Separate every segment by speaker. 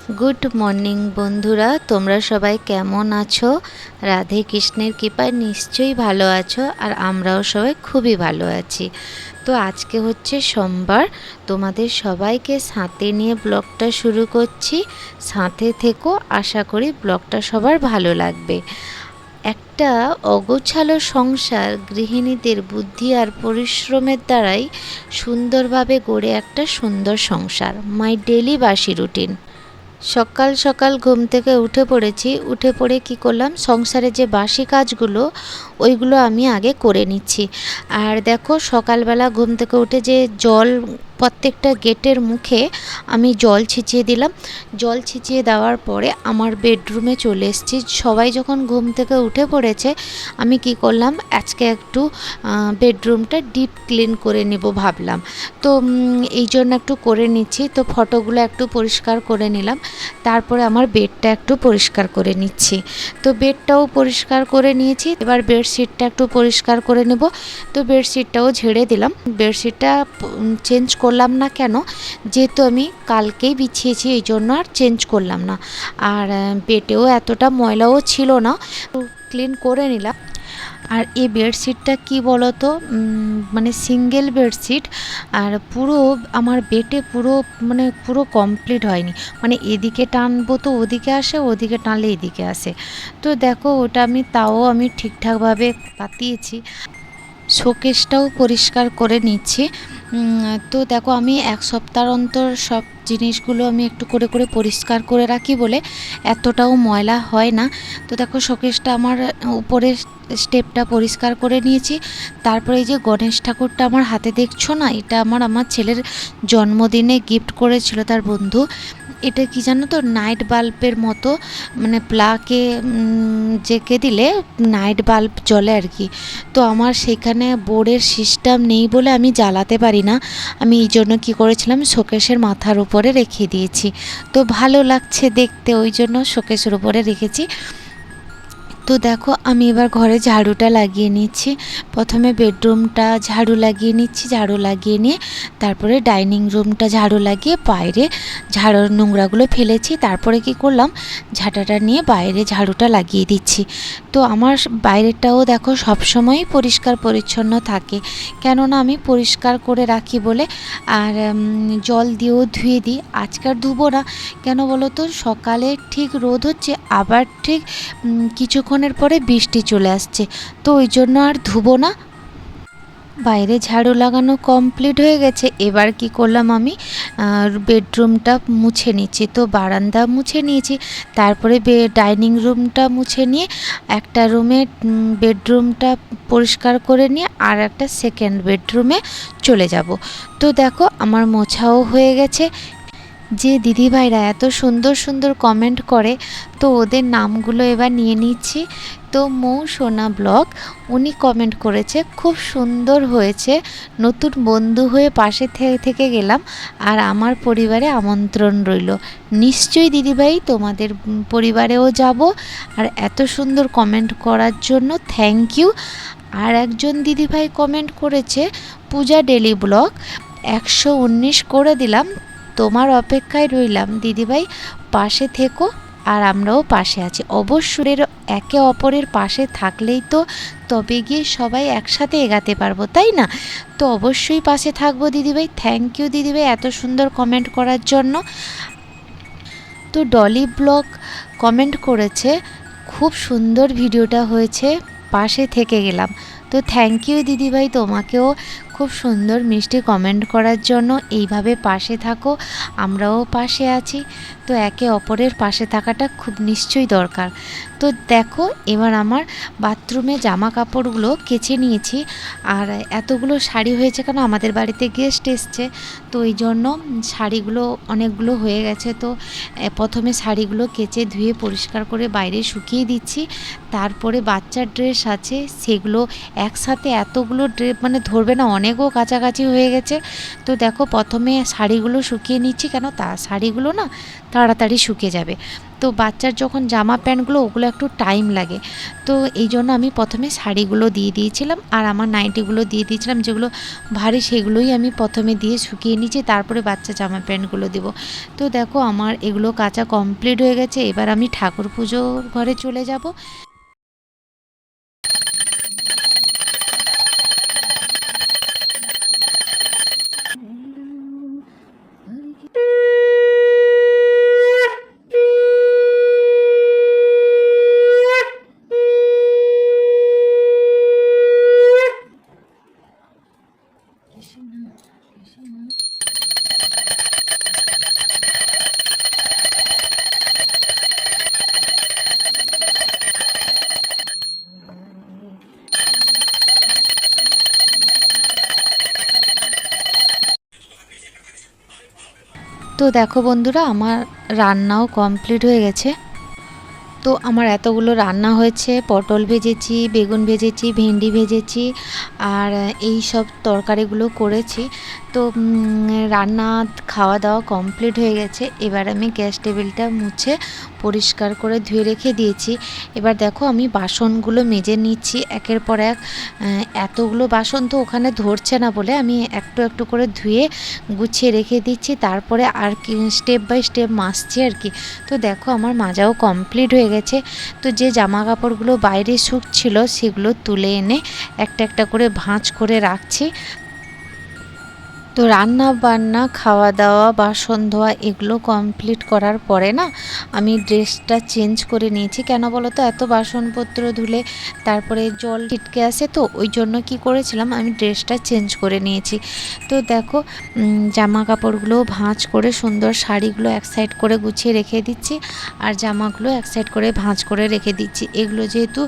Speaker 1: Good morning বন্ধুরা, তোমরা সবাই কেমন আছো? রাধে কৃষ্ণের কৃপায় নিশ্চয়ই ভালো আছো, আর আমরাও সবাই খুবই ভালো আছি। তো আজকে হচ্ছে সোমবার, তোমাদের সবাইকে সাথে নিয়ে ব্লগটা শুরু করছি। সাথে থেকো, আশা করি ব্লগটা সবার ভালো লাগবে। একটা অগোছালো সংসার গৃহিণীদের বুদ্ধি আর পরিশ্রমের দ্বারাই সুন্দরভাবে গড়ে একটা সুন্দর সংসার। মাই ডেলি বাসি রুটিন। সকাল সকাল ঘুম থেকে উঠে পড়েছি। উঠে পড়ে কি করলাম, সংসারে যে বাসি কাজগুলো ওইগুলো আমি আগে করে নিচ্ছি। আর দেখো, সকালবেলা ঘুম থেকে উঠে যে জল প্রত্যেকটা গেটের মুখে আমি জল ছিটিয়ে দিলাম। জল ছিটিয়ে দেওয়ার পরে আমার বেডরুমে চলে এসেছি। সবাই যখন ঘুম থেকে উঠে পড়েছে, আমি কি করলাম, আজকে একটু বেডরুমটা ডিপ ক্লিন করে নেব ভাবলাম। তো এই জন্য একটু করে নিচ্ছি। তো ফটোগুলো একটু পরিষ্কার করে নিলাম। তারপরে আমার বেডটা একটু পরিষ্কার করে নিচ্ছি। তো বেডটাও পরিষ্কার করে নিয়েছি। এবার বেডশিটটা একটু পরিষ্কার করে নেব। তো বেডশিটটাও ঝেড়ে দিলাম। বেডশিটটা চেঞ্জ করলাম না কেন, যেহেতু আমি কালকেই বিছিয়েছি, এই জন্য আর চেঞ্জ করলাম না। আর বেডেও এতটা ময়লাও ছিল না, ক্লিন করে নিলাম। আর এই বেডশিটটা কি বলো তো, মানে সিঙ্গেল বেডশিট, আর পুরো আমার বেডে পুরো কমপ্লিট হয়নি। মানে এদিকে টানবো তো ওদিকে আসে, ওদিকে টানলে এদিকে আসে। তো দেখো, ওটা আমি ঠিকঠাকভাবে পাতিয়েছি। শোকেসটাও পরিষ্কার করে নিচ্ছি। তো দেখো, আমি এক সপ্তাহ অন্তর সব জিনিসগুলো আমি একটু করে করে পরিষ্কার করে রাখি বলে এতটাও ময়লা হয় না। তো দেখো, শোকেসটা আমার উপরের স্টেপটা পরিষ্কার করে নিয়েছি। তারপরে এই যে গণেশ ঠাকুরটা আমার হাতে দেখছো না, এটা আমার ছেলের জন্মদিনে গিফট করেছিল তার বন্ধু। এটা কি জানো তো, নাইট বাল্বের মতো, মানে প্লাগে জেকে দিলে নাইট বাল্ব জ্বলে আর কি। তো আমার সেখানে বোর্ডের সিস্টেম নেই বলে আমি জ্বালাতে পারি না। আমি এই জন্য কী করেছিলাম, শোকেসের মাথার উপরে রেখে দিয়েছি। তো ভালো লাগছে দেখতে, ওই জন্য শোকেসের উপরে রেখেছি। তো দেখো, আমি এবার ঘরে ঝাড়ুটা লাগিয়ে নিচ্ছি। প্রথমে বেডরুমটা ঝাড়ু লাগিয়ে নিচ্ছি। ঝাড়ু লাগিয়ে নিয়ে তারপরে ডাইনিং রুমটা ঝাড়ু লাগিয়ে বাইরে ঝাড়ুর নোংরাগুলো ফেলেছি। তারপরে কি করলাম, ঝাঁটাটা নিয়ে বাইরে ঝাড়ুটা লাগিয়ে দিচ্ছি। তো আমার বাইরেটাও দেখো সবসময়ই পরিষ্কার পরিচ্ছন্ন থাকে, কেননা আমি পরিষ্কার করে রাখি বলে। আর জল দিয়েও ধুয়ে দিই। আজকাল ধুবো না কেন বলো তো, সকালে ঠিক রোদ হচ্ছে, আবার ঠিক কিছুক্ষণের পরে বৃষ্টি চলে আসছে, তো ওই জন্য আর ধুবো না। বাইরে ঝাড়ু লাগানো কমপ্লিট হয়ে গেছে। এবার কি করলাম, আমি বেডরুমটা মুছে নিচ্ছি। তো বারান্দা মুছে নিয়েছি, তারপরে ডাইনিং রুমটা মুছে নিয়ে একটা রুমে বেডরুমটা পরিষ্কার করে নিয়ে আর একটা সেকেন্ড বেডরুমে চলে যাব। তো দেখো, আমার মোছাও হয়ে গেছে। যে দিদিভাইরা এত সুন্দর সুন্দর কমেন্ট করে, তো ওদের নামগুলো এবার নিয়ে নিচ্ছি। তো মৌ সোনা ব্লগ, উনি কমেন্ট করেছে, খুব সুন্দর হয়েছে, নতুন বন্ধু হয়ে পাশে থেকে গেলাম, আর আমার পরিবারে আমন্ত্রণ রইল। নিশ্চয়ই দিদিভাই, তোমাদের পরিবারেও যাব। আর এত সুন্দর কমেন্ট করার জন্য থ্যাংক ইউ। আর একজন দিদিভাই কমেন্ট করেছে, পূজা ডেলি ব্লগ 119 করে দিলাম, তোমার অপেক্ষায় রইলাম দিদিভাই, পাশে থেকো। আর আমরাও পাশে আছি অবশ্যই। একে অপরের পাশে থাকলেই তো তবে গিয়ে সবাই একসাথে এগাতে পারবো, তাই না? তো অবশ্যই পাশে থাকবো দিদিভাই। থ্যাংক ইউ দিদিভাই এত সুন্দর কমেন্ট করার জন্য। তো ডলি ব্লগ কমেন্ট করেছে, খুব সুন্দর ভিডিওটা হয়েছে, পাশে থেকে গেলাম। তো থ্যাংক ইউ দিদিভাই, তোমাকেও খুব সুন্দর মিষ্টি কমেন্ট করার জন্য। এইভাবে পাশে থাকো, আমরাও পাশে আছি। তো একে অপরের পাশে থাকাটা খুব নিশ্চয়ই দরকার। তো দেখো, এবার আমার বাথরুমে জামা কাপড়গুলো কেচে নিয়েছি। আর এতগুলো শাড়ি হয়েছে কেন, আমাদের বাড়িতে গেস্ট এসছে, তো এই জন্য শাড়িগুলো অনেকগুলো হয়ে গেছে। তো প্রথমে শাড়িগুলো কেচে ধুয়ে পরিষ্কার করে বাইরে শুকিয়ে দিচ্ছি। তারপরে বাচ্চার ড্রেস আছে, সেগুলো একসাথে এতগুলো ড্রেস মানে ধরবে না, অনেকও কাছাকাছি হয়ে গেছে। তো দেখো প্রথমে শাড়িগুলো শুকিয়ে নিচ্ছি, কেন শাড়িগুলো না তাড়াতাড়ি শুকিয়ে যাবে। তো বাচ্চার যখন জামা প্যান্টগুলো ওগুলো একটু টাইম লাগে, তো এই জন্য আমি প্রথমে শাড়িগুলো দিয়ে দিয়েছিলাম আর আমার নাইটিগুলো দিয়ে দিয়েছিলাম, যেগুলো ভারী সেগুলোই আমি প্রথমে দিয়ে শুকিয়ে নিচ্ছি, তারপরে বাচ্চা জামা প্যান্টগুলো দেবো। তো দেখো আমার এগুলো কাচা কমপ্লিট হয়ে গেছে। এবার আমি ঠাকুর পুজোর ঘরে চলে যাব। তো দেখো বন্ধুরা, আমার রান্নাও কমপ্লিট হয়ে গেছে। তো আমার এতগুলো রান্না হয়েছে, পটল ভেজেছি, বেগুন ভেজেছি, ভেন্ডি ভেজেছি, আর এই সব তরকারিগুলো করেছি। তো রান্না খাওয়া দাওয়া কমপ্লিট হয়ে গেছে। এবার আমি গ্যাস টেবিলটা মুছে পরিষ্কার করে ধুয়ে রেখে দিয়েছি। এবার দেখো আমি বাসনগুলো মেজে নিচ্ছি একের পর এক। এতগুলো বাসন তো ওখানে ধরছে না বলে আমি একটু একটু করে ধুয়ে গুছিয়ে রেখে দিচ্ছি, তারপরে আর কি স্টেপ বাই স্টেপ মাজছি আর কি। তো দেখো আমার মাজাও কমপ্লিট হয়ে গেছে। তো যে জামা কাপড়গুলো বাইরে শুকছিল সেগুলো তুলে এনে একটা একটা করে ভাঁজ করে রাখছি। তো রান্না বান্না, খাওয়া দাওয়া, বাসন ধোয়া এগুলো কমপ্লিট করার পরে না আমি ড্রেসটা চেঞ্জ করে নিয়েছি। কেন বলো তো, এত বাসনপত্র ধুলে তারপরে জল ছিটকে আসে, তো ওই জন্য কি করেছিলাম আমি ড্রেসটা চেঞ্জ করে নিয়েছি। তো দেখো জামা কাপড়গুলো ভাঁজ করে সুন্দর, শাড়িগুলো এক সাইড করে গুছিয়ে রেখে দিচ্ছি আর জামাগুলো এক সাইড করে ভাঁজ করে রেখে দিচ্ছি। এগুলো যেহেতু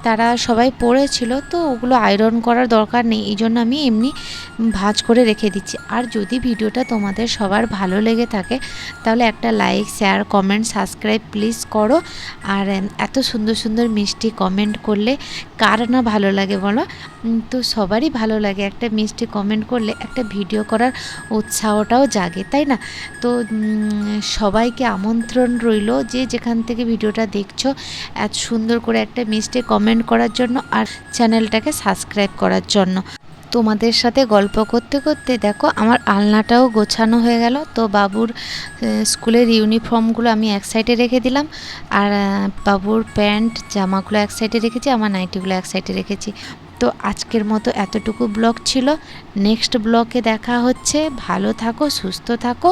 Speaker 1: তারা সবাই পরেছিল তো ওগুলো আয়রন করার দরকার নেই, এই জন্য আমি এমনি ভাঁজ করে রেখে দিচ্ছি। আর যদি ভিডিওটা তোমাদের সবার ভালো লেগে থাকে তাহলে একটা like, share, comment, subscribe please করো। আর এত সুন্দর সুন্দর মিষ্টি কমেন্ট করলে কার না ভালো লাগে বলো? তো সবারই ভালো লাগে, একটা মিষ্টি কমেন্ট করলে একটা ভিডিও করার উৎসাহটাও জাগে, তাই না? তো সবাইকে আমন্ত্রণ রইল, যে যেখান থেকে ভিডিওটা দেখছো এত সুন্দর করে একটা মিষ্টি কমেন্ট করার জন্য আর চ্যানেলটাকে সাবস্ক্রাইব করার জন্য। তোমাদের সাথে গল্প করতে করতে দেখো আমার আলনাটাও গোছানো হয়ে গেল। তো বাবুর স্কুলের ইউনিফর্মগুলো আমি এক সাইডে রেখে দিলাম, আর বাবুর প্যান্ট জামাগুলো এক সাইডে রেখেছি, আমার নাইটিগুলো এক সাইডে রেখেছি। তো আজকের মতো এতটুকু ব্লগ ছিল। নেক্সট ব্লগে দেখা হচ্ছে। ভালো থাকো, সুস্থ থাকো।